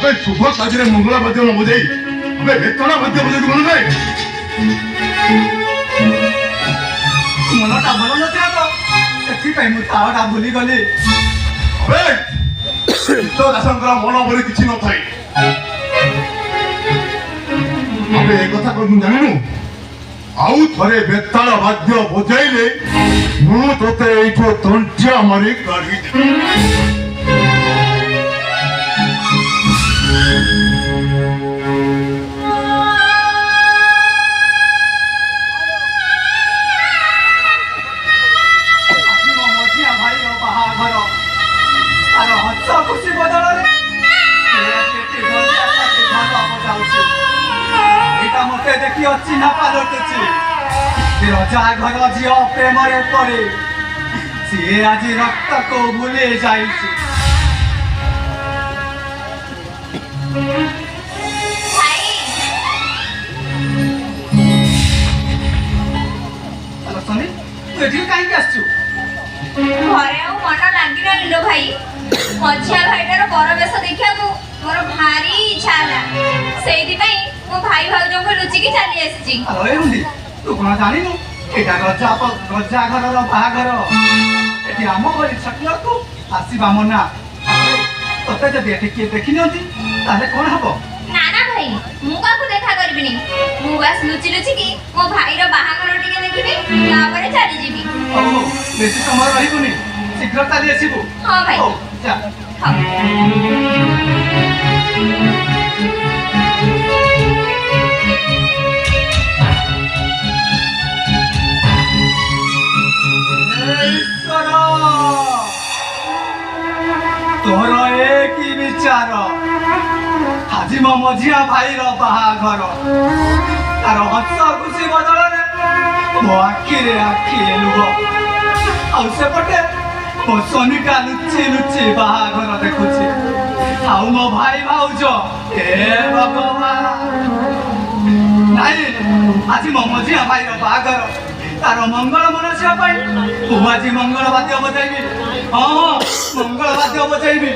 ଆମେ ଶୁଭ କାର୍ଯ୍ୟରେ ମଙ୍ଗଳ ବାଦ୍ୟ ନ ବଜାଇ ଆମେ ବେତଣା ବାଦ୍ୟ ବଜାଇ ଭଲ ନାହିଁ। ମନଟା ଭଲ ନଥିଲା ତ ସେଥିପାଇଁ ମୁଁ ତାଳଟା ଭୁଲିଗଲି। ଦାସଙ୍କର ମନ ଭଳି କିଛି ନଥାଏ। ଆମେ ଏ କଥା କଣ ଜାଣିନୁ? ଆଉ ଥରେ ବେତାଳ ବାଦ୍ୟ ବଜାଇଲେ ମୁଁ ତୋତେ ଏଇଠୁ ତଣ୍ଟିଆ ମାରି କାଢିଦେବି। चिन्हा पालटुची रजा घर झील प्रेम पड़े सी आज रक्त को भूली जाए। कहीं आसु घरे आ मन लगे लो भाई मझिया भाईटार बर बेश देखा मोर भारी इच्छा है से मो भाई भाउज को लुचिकी चली आसी। तू कौन जानु एटा रजा घर बाहाघर ये आम घर छकिया को आसवा मना तोते जब ये किए देखी ना कौन हम ना ना भाई मु का देखा करबिनी मु बस लुचि लुचिकी मो भाई रो बाहाघर टिके देखिबी तापरे चली जीबी। ओहो बेसी समय रहिबुनी शीघ्र चली आसीबू। हां भाई जा तोर एक ही विचार आज मो मझिया भाई रो बाहाघर तार हस खुशी बदल मो आखि लुह आउसेपटे मो सोनिका लुचि लुचि बाहाघर देखुची आउ मो भाई भाउज हे भगवान नाई आज मो मझिया भाई रो बाहाघर तार मंगल मनसिया पाई तू आज मंगल वाद्य बजाइबी। हाँ मंगल वाद्य बजाइबी।